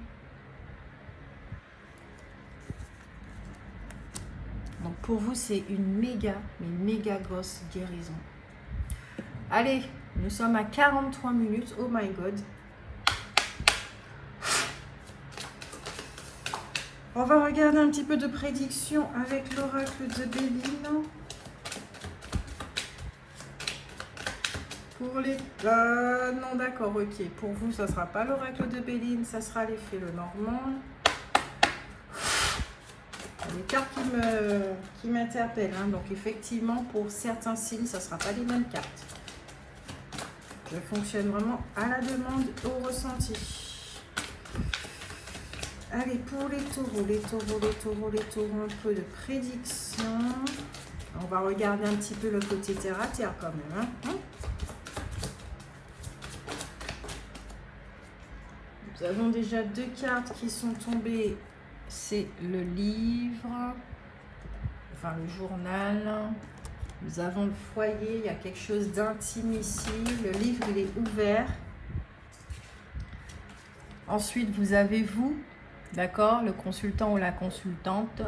Donc pour vous, c'est une méga, mais méga grosse guérison. Allez, nous sommes à 43 minutes. Oh my God. On va regarder un petit peu de prédiction avec l'oracle de Béline. Pour les... non, d'accord, ok. Pour vous, ça ne sera pas l'oracle de Béline, ça sera l'effet Lenormand. Les cartes qui m'interpellent. Hein. Donc, effectivement, pour certains signes, ça ne sera pas les mêmes cartes. Je fonctionne vraiment à la demande, au ressenti. Allez, pour les taureaux, un peu de prédiction. On va regarder un petit peu le côté terre à terre quand même. Hein. Nous avons déjà deux cartes qui sont tombées. C'est le livre, enfin le journal. Nous avons le foyer, il y a quelque chose d'intime ici. Le livre, il est ouvert. Ensuite, vous avez vous, d'accord, le consultant ou la consultante.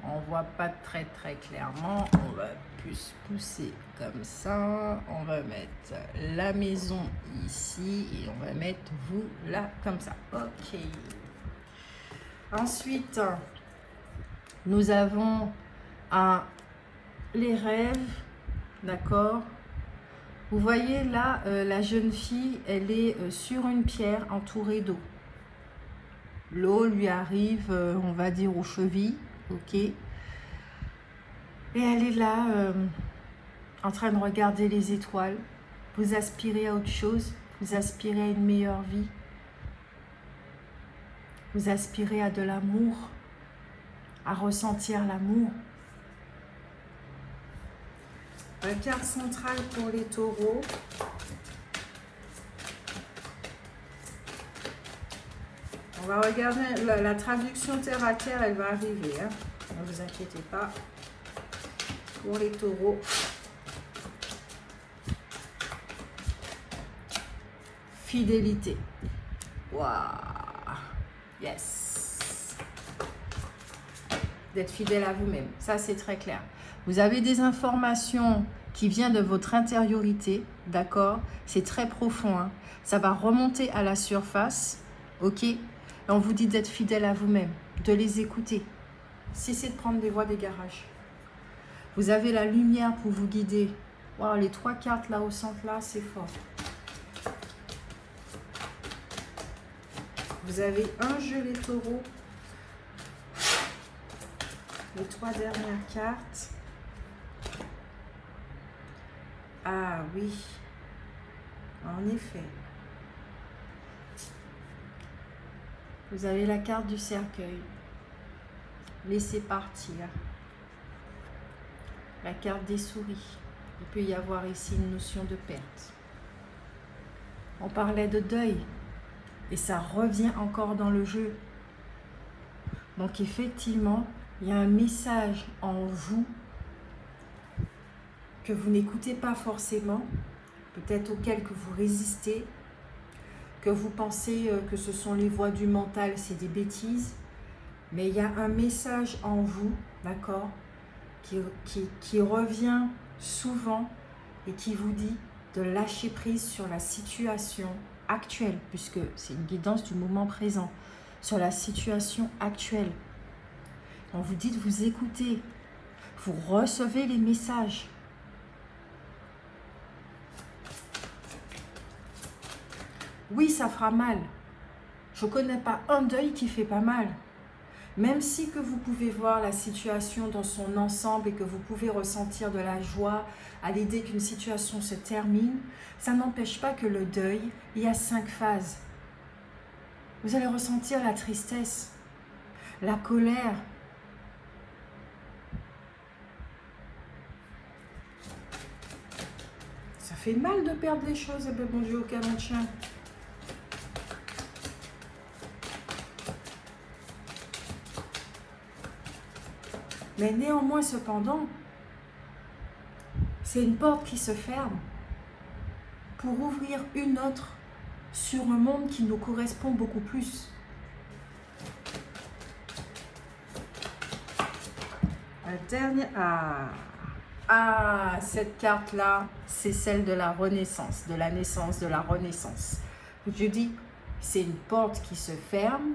On ne voit pas très clairement. On va plus pousser comme ça. On va mettre la maison ici et on va mettre vous là comme ça. Ok. Ensuite, nous avons les rêves, d'accord. Vous voyez là, la jeune fille, elle est sur une pierre entourée d'eau. L'eau lui arrive, on va dire, aux chevilles, ok. Et elle est là, en train de regarder les étoiles. Vous aspirez à autre chose, vous aspirez à une meilleure vie. Vous aspirez à de l'amour, à ressentir l'amour. La carte centrale pour les taureaux. On va regarder la traduction terre à terre, elle va arriver. Hein. Ne vous inquiétez pas. Pour les taureaux. Fidélité. Waouh. Yes. D'être fidèle à vous-même. Ça, c'est très clair. Vous avez des informations qui viennent de votre intériorité. D'accord? C'est très profond. Hein. Ça va remonter à la surface. Ok? Et on vous dit d'être fidèle à vous-même. De les écouter. Cessez de prendre des voies des garages. Vous avez la lumière pour vous guider. Wow, les 3 cartes là au centre là, c'est fort. Vous avez un jeu les taureaux. Les 3 dernières cartes. Ah oui. En effet. Vous avez la carte du cercueil. Laissez partir. La carte des souris. Il peut y avoir ici une notion de perte. On parlait de deuil. Et ça revient encore dans le jeu. Donc effectivement, il y a un message en vous que vous n'écoutez pas forcément, peut-être auquel que vous résistez, que vous pensez que ce sont les voix du mental, c'est des bêtises. Mais il y a un message en vous, d'accord, qui revient souvent et qui vous dit de lâcher prise sur la situation actuelle, puisque c'est une guidance du moment présent, sur la situation actuelle. On vous dit de vous écouter, vous recevez les messages. Oui, ça fera mal. Je ne connais pas un deuil qui fait pas mal. Même si que vous pouvez voir la situation dans son ensemble et que vous pouvez ressentir de la joie à l'idée qu'une situation se termine, ça n'empêche pas que le deuil, il y a 5 phases. Vous allez ressentir la tristesse, la colère. Ça fait mal de perdre les choses, et bien bon Dieu, aucun mon chien. Mais néanmoins, cependant, c'est une porte qui se ferme pour ouvrir une autre sur un monde qui nous correspond beaucoup plus. La dernière... cette carte-là, c'est celle de la renaissance, de la naissance, de la renaissance. Je dis, c'est une porte qui se ferme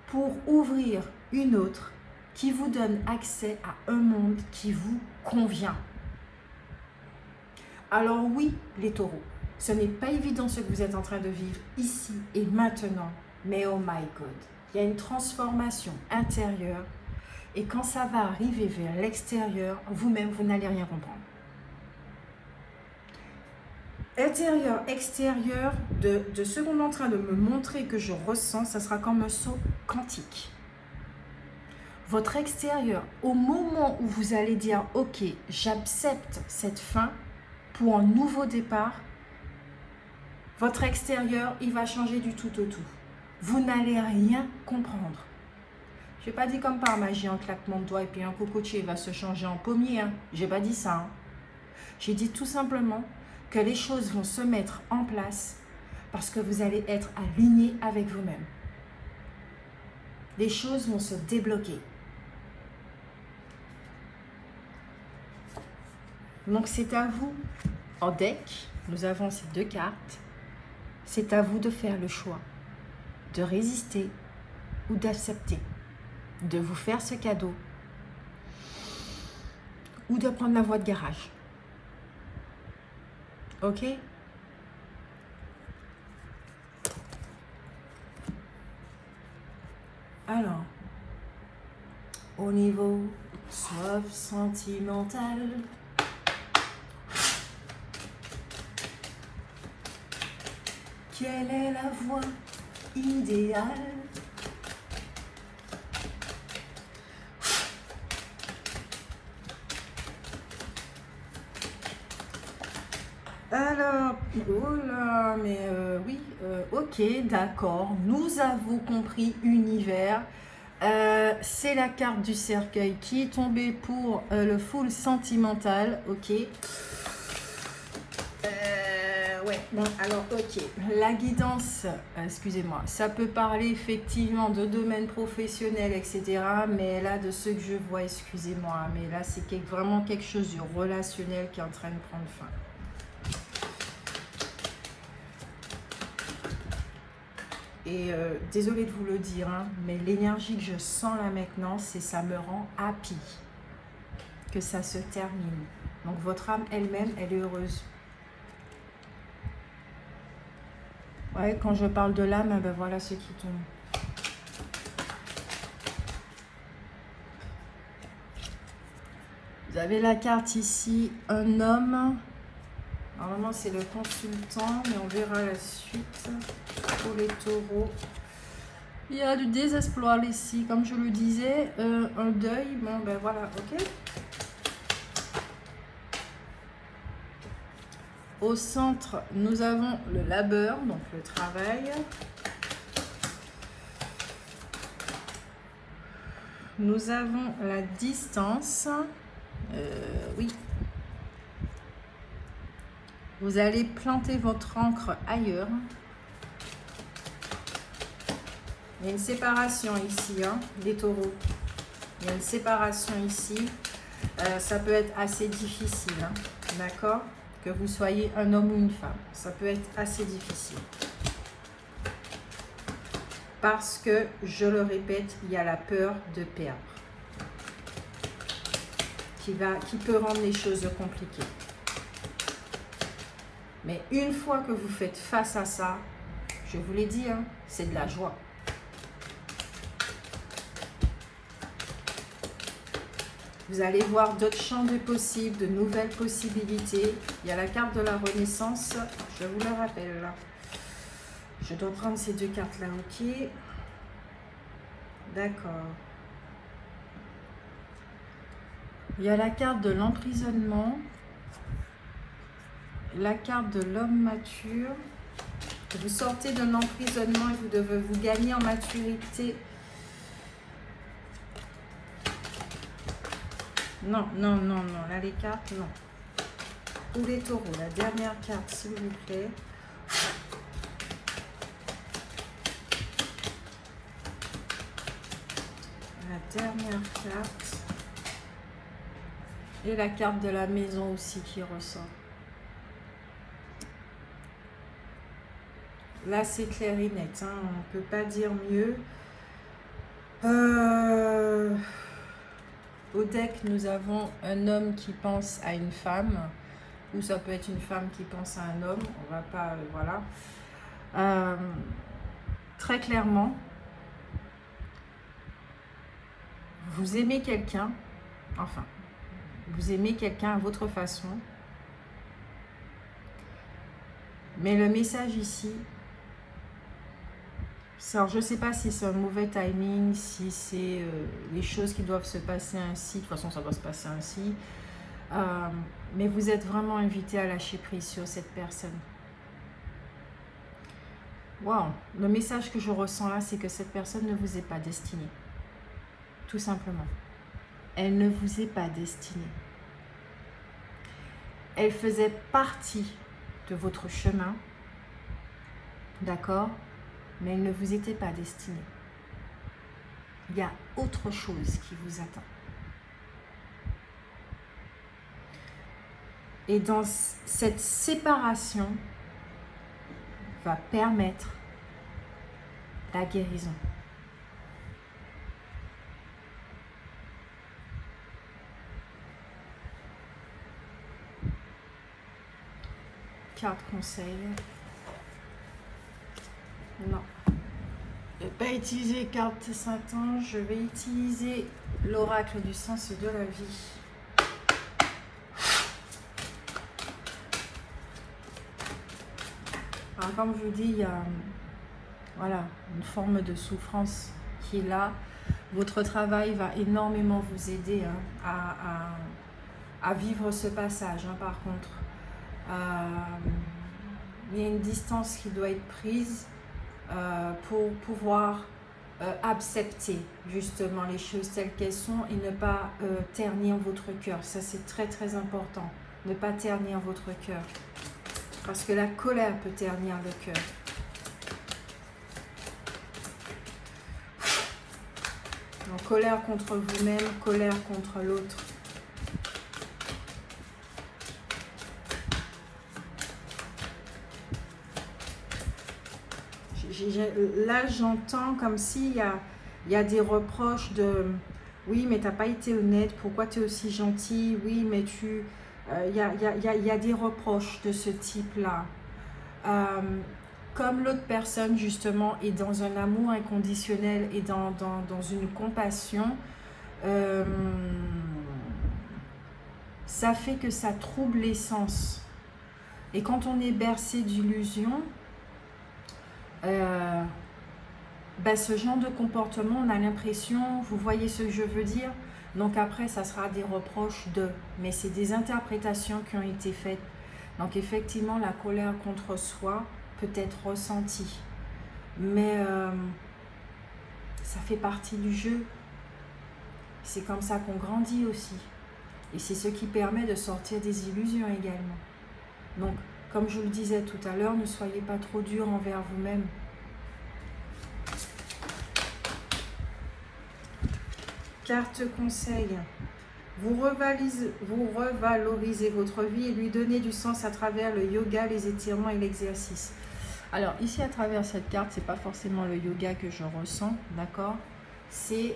pour ouvrir une autre qui vous donne accès à un monde qui vous convient. Alors oui, les taureaux, ce n'est pas évident ce que vous êtes en train de vivre ici et maintenant, mais oh my God, il y a une transformation intérieure et quand ça va arriver vers l'extérieur, vous-même, vous n'allez rien comprendre. Intérieur, extérieur, de ce qu'on est en train de me montrer que je ressens, ça sera comme un saut quantique. Votre extérieur, au moment où vous allez dire « Ok, j'accepte cette fin pour un nouveau départ », votre extérieur, il va changer du tout au tout. Vous n'allez rien comprendre. Je n'ai pas dit comme par magie, un claquement de doigts et puis un cocotier va se changer en pommier. Hein. Je n'ai pas dit ça. Hein. J'ai dit tout simplement que les choses vont se mettre en place parce que vous allez être aligné avec vous-même. Les choses vont se débloquer. Donc c'est à vous, en deck, nous avons ces 2 cartes, c'est à vous de faire le choix, de résister ou d'accepter, de vous faire ce cadeau ou de prendre la voie de garage. Ok? Alors, au niveau soif sentimental, quelle est la voie idéale Alors, oh là, mais oui, ok, d'accord. Nous avons compris univers. C'est la carte du cercueil qui est tombée pour le full sentimental, ok. Ouais, bon, alors, ok. La guidance, excusez-moi, ça peut parler effectivement de domaine professionnel, etc. Mais là, de ce que je vois, excusez-moi, mais là, c'est vraiment quelque chose de relationnel qui est en train de prendre fin. Et désolée de vous le dire, hein, mais l'énergie que je sens là maintenant, c'est ça me rend happy que ça se termine. Donc votre âme elle-même, elle est heureuse. Ouais, quand je parle de l'âme, ben voilà ce qui tombe. Vous avez la carte ici, un homme. Normalement, c'est le consultant, mais on verra la suite pour les taureaux. Il y a du désespoir ici, comme je le disais, un deuil. Bon, ben voilà, ok. Au centre, nous avons le labeur, donc le travail. Nous avons la distance. Oui. Vous allez planter votre encre ailleurs. Il y a une séparation ici, hein, les taureaux. Il y a une séparation ici. Ça peut être assez difficile, hein, d'accord? Que vous soyez un homme ou une femme. Ça peut être assez difficile. Parce que, je le répète, il y a la peur de perdre. Qui peut rendre les choses compliquées. Mais une fois que vous faites face à ça, je vous l'ai dit, hein, c'est de la joie. Vous allez voir d'autres champs de possibles, de nouvelles possibilités. Il y a la carte de la Renaissance, je vous le rappelle. Je dois prendre ces deux cartes-là, ok. D'accord. Il y a la carte de l'emprisonnement. La carte de l'homme mature. Vous sortez d'un emprisonnement et vous devez vous gagner en maturité. Non, non, non, non. Là, les cartes, non. Pour les taureaux, la dernière carte, s'il vous plaît. La dernière carte. Et la carte de la maison aussi qui ressort. Là, c'est clair et net. Hein. On ne peut pas dire mieux. Au deck, nous avons un homme qui pense à une femme. Ou ça peut être une femme qui pense à un homme. On va pas... voilà. Très clairement, vous aimez quelqu'un. Enfin, vous aimez quelqu'un à votre façon. Mais le message ici... Alors, je ne sais pas si c'est un mauvais timing, si c'est les choses qui doivent se passer ainsi. De toute façon, ça doit se passer ainsi. Mais vous êtes vraiment invité à lâcher prise sur cette personne. Waouh! Le message que je ressens là, c'est que cette personne ne vous est pas destinée. Tout simplement. Elle ne vous est pas destinée. Elle faisait partie de votre chemin. D'accord? Mais elle ne vous était pas destinée. Il y a autre chose qui vous attend. Et dans cette séparation va permettre la guérison. Carte conseil. Non. Je ne vais pas utiliser carte Saint-Ange, je vais utiliser l'oracle du sens de la vie. Alors, comme je vous dis, il y a voilà, une forme de souffrance qui est là. Votre travail va énormément vous aider hein, à vivre ce passage, hein, par contre. Il y a une distance qui doit être prise pour pouvoir accepter justement les choses telles qu'elles sont et ne pas ternir votre cœur. Ça, c'est très très important. Ne pas ternir votre cœur. Parce que la colère peut ternir le cœur. Donc, colère contre vous-même, colère contre l'autre. Là, j'entends comme s'il y a des reproches de « Oui, mais tu n'as pas été honnête. Pourquoi tu es aussi gentil? Oui, mais tu... » Il y a des reproches de ce type-là. Comme l'autre personne, justement, est dans un amour inconditionnel et dans une compassion, ça fait que ça trouble les sens. Et quand on est bercé d'illusions, ce genre de comportement, on a l'impression, vous voyez ce que je veux dire? Donc après, ça sera des reproches de, mais c'est des interprétations qui ont été faites. Donc effectivement, la colère contre soi peut être ressentie. Mais ça fait partie du jeu. C'est comme ça qu'on grandit aussi. Et c'est ce qui permet de sortir des illusions également. Donc, comme je le disais tout à l'heure, ne soyez pas trop dur envers vous-même. Carte conseil. Vous revalorisez votre vie et lui donnez du sens à travers le yoga, les étirements et l'exercice. Alors, ici, à travers cette carte, ce n'est pas forcément le yoga que je ressens, d'accord? C'est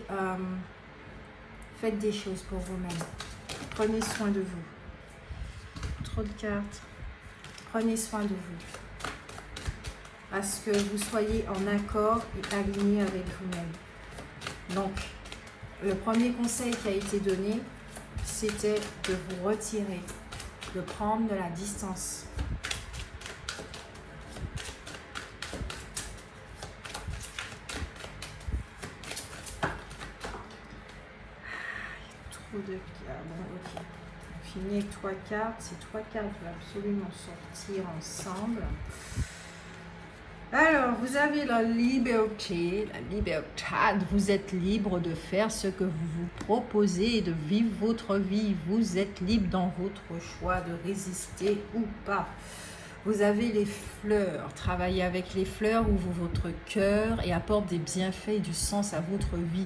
faites des choses pour vous-même. Prenez soin de vous. Trop de cartes. Prenez soin de vous. À ce que vous soyez en accord et aligné avec vous-même. Donc, le premier conseil qui a été donné, c'était de vous retirer, de prendre de la distance. Trop de cartes. Bon, ok. On finit avec 3 cartes. Ces 3 cartes vont absolument sortir ensemble. Alors, vous avez la liberté, vous êtes libre de faire ce que vous vous proposez et de vivre votre vie. Vous êtes libre dans votre choix de résister ou pas. Vous avez les fleurs, travaillez avec les fleurs, ouvre votre cœur et apporte des bienfaits et du sens à votre vie.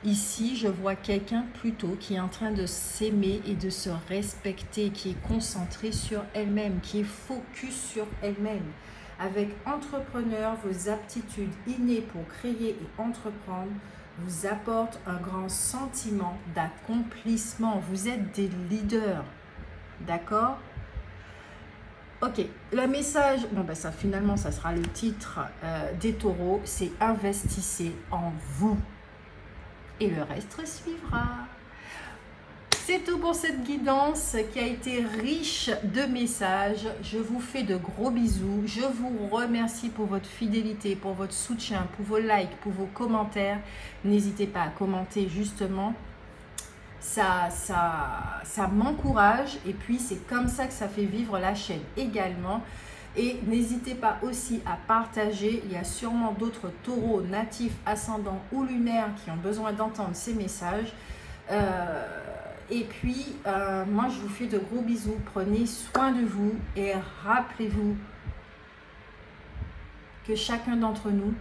Ici, je vois quelqu'un plutôt qui est en train de s'aimer et de se respecter, qui est concentré sur elle-même, qui est focus sur elle-même. Avec entrepreneur, vos aptitudes innées pour créer et entreprendre vous apportent un grand sentiment d'accomplissement. Vous êtes des leaders, d'accord? Ok, le message, bon ben ça finalement ça sera le titre des taureaux, c'est investissez en vous et le reste suivra. C'est tout pour cette guidance qui a été riche de messages. Je vous fais de gros bisous. Je vous remercie pour votre fidélité, pour votre soutien, pour vos likes, pour vos commentaires. N'hésitez pas à commenter justement. Ça m'encourage et puis c'est comme ça que ça fait vivre la chaîne également. Et n'hésitez pas aussi à partager. Il y a sûrement d'autres taureaux natifs, ascendants ou lunaires qui ont besoin d'entendre ces messages. Et puis, moi, je vous fais de gros bisous. Prenez soin de vous et rappelez-vous que chacun d'entre nous,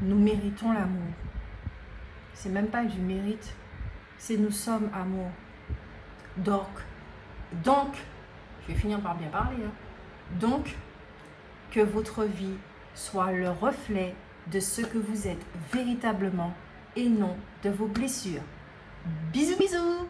nous méritons l'amour. C'est même pas du mérite, c'est nous sommes amour. Donc, je vais finir par bien parler. Donc, que votre vie soit le reflet de ce que vous êtes véritablement et non de vos blessures. Bisous, bisous!